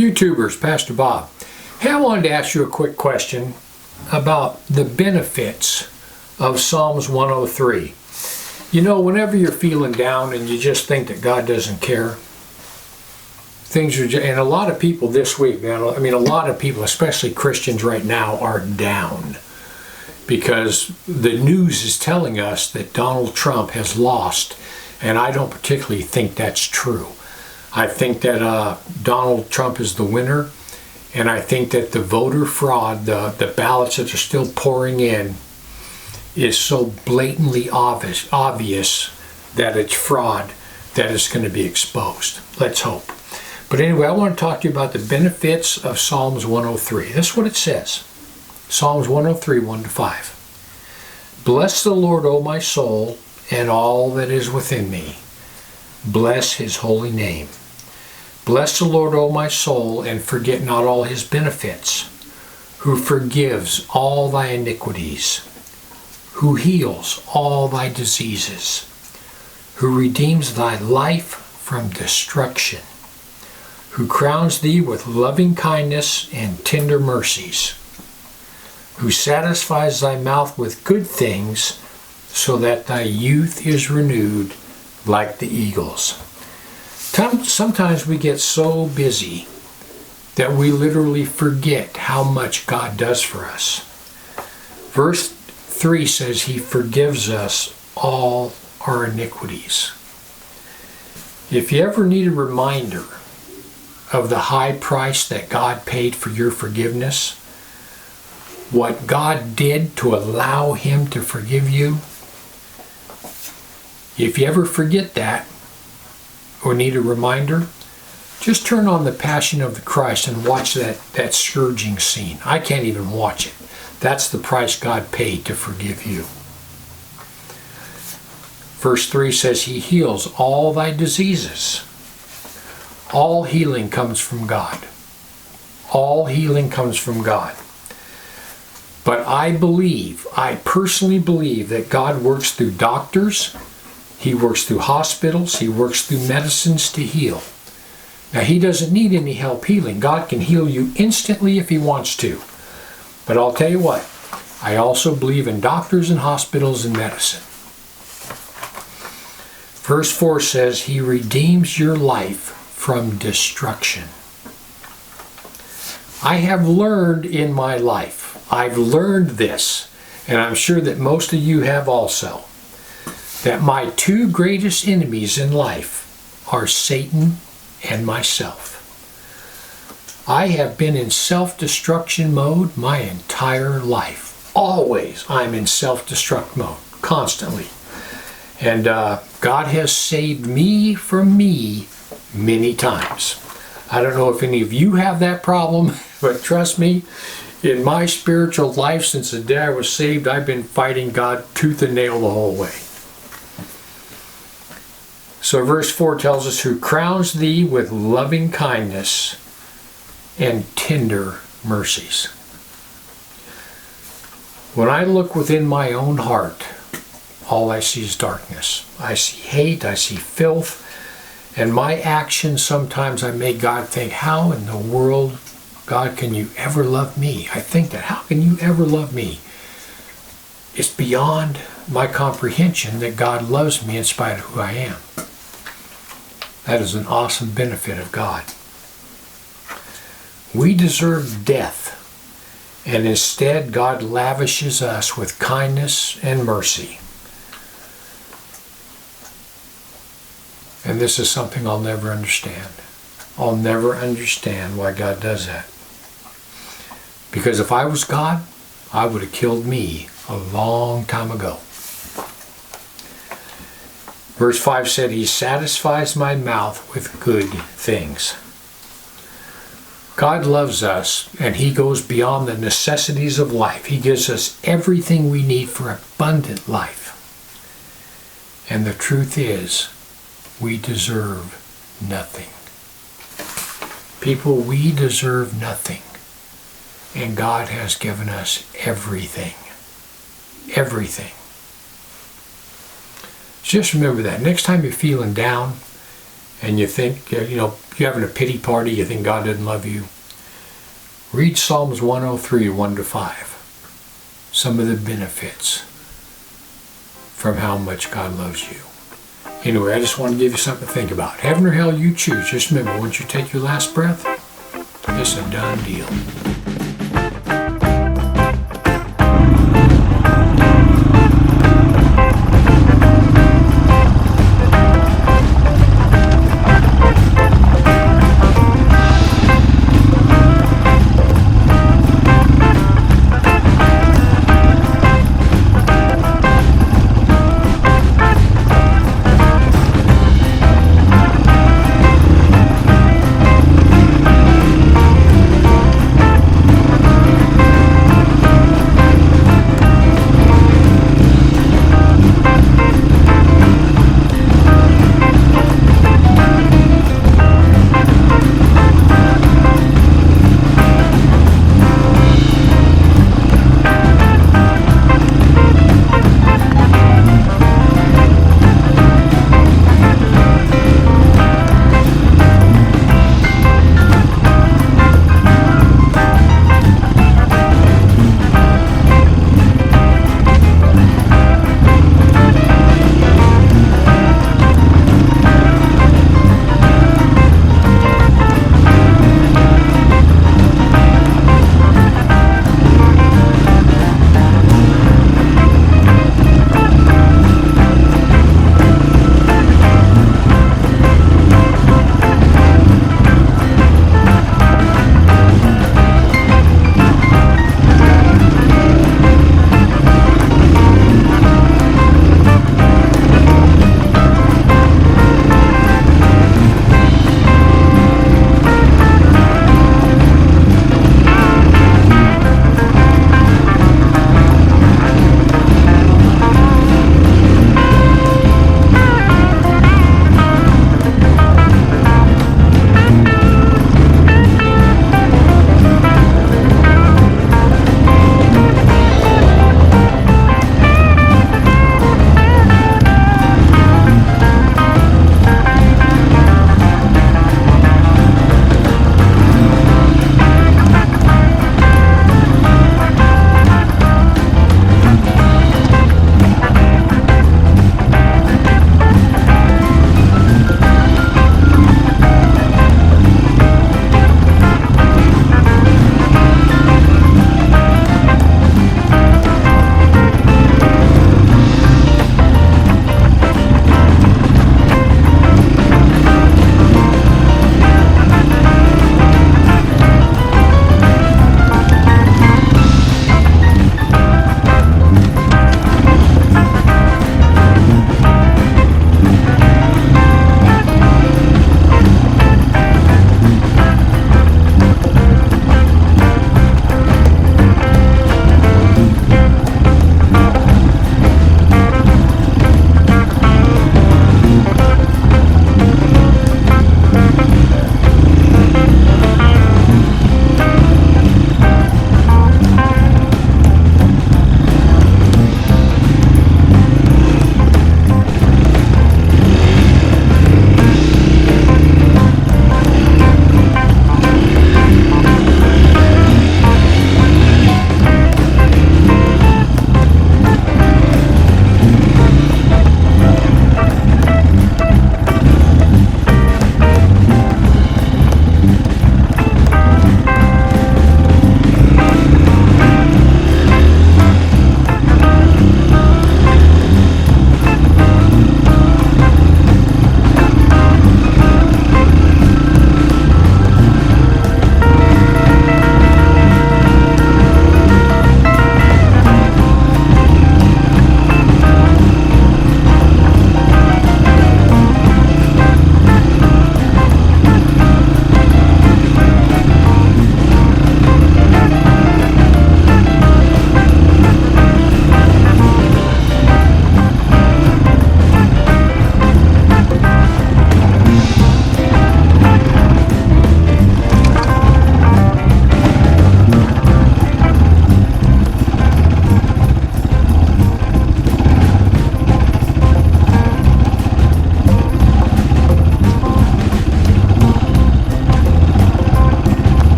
YouTubers, Pastor Bob. Hey, I wanted to ask you a quick question about the benefits of Psalms 103. You know, whenever you're feeling down and you just think that God doesn't care, things are just, and a lot of people this week, man, I mean, a lot of people, especially Christians right now, are down because the news is telling us that Donald Trump has lost, and I don't particularly think that's true. I think that Donald Trump is the winner, and I think that the voter fraud, the ballots that are still pouring in, is so blatantly obvious that it's fraud that it's going to be exposed. Let's hope. But anyway, I want to talk to you about the benefits of Psalms 103. This is what it says. Psalms 103, 1-5. Bless the Lord, O my soul, and all that is within me. Bless his holy name. Bless the Lord, O my soul, and forget not all his benefits, who forgives all thy iniquities, who heals all thy diseases, who redeems thy life from destruction, who crowns thee with loving kindness and tender mercies, who satisfies thy mouth with good things, so that thy youth is renewed like the eagles. Sometimes we get so busy that we literally forget how much God does for us. Verse 3 says he forgives us all our iniquities. If you ever need a reminder of the high price that God paid for your forgiveness, what God did to allow him to forgive you, if you ever forget that or need a reminder, just turn on the Passion of the Christ and watch that scourging scene. I can't even watch it. That's the price God paid to forgive you. Verse 3 says he heals all thy diseases. All healing comes from God. All healing comes from God. But I personally believe that God works through doctors, he works through hospitals, he works through medicines to heal. Now, he doesn't need any help healing. God can heal you instantly if he wants to. But I'll tell you what, I also believe in doctors and hospitals and medicine. Verse 4 says he redeems your life from destruction. I have learned in my life, I've learned this, and I'm sure that most of you have also, that my two greatest enemies in life are Satan and myself. I have been in self-destruction mode my entire life. Always I'm in self-destruct mode, constantly. And God has saved me from me many times. I don't know if any of you have that problem, but trust me, in my spiritual life since the day I was saved, I've been fighting God tooth and nail the whole way. So verse 4 tells us, who crowns thee with loving kindness and tender mercies. When I look within my own heart, all I see is darkness. I see hate, I see filth, and my actions sometimes I make God think, how in the world, God, can you ever love me? I think that, how can you ever love me? It's beyond my comprehension that God loves me in spite of who I am. That is an awesome benefit of God. We deserve death, and instead God lavishes us with kindness and mercy. And this is something I'll never understand. I'll never understand why God does that. Because if I was God, I would have killed me a long time ago. Verse 5 said, he satisfies my mouth with good things. God loves us, and he goes beyond the necessities of life. He gives us everything we need for abundant life. And the truth is, we deserve nothing. People, we deserve nothing. And God has given us everything. Everything. Just remember that. Next time you're feeling down and you think, you you're having a pity party, you think God doesn't love you, read Psalms 103, 1 to 5. Some of the benefits from how much God loves you. Anyway, I just want to give you something to think about. Heaven or hell, you choose. Just remember, once you take your last breath, it's a done deal.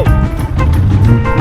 way.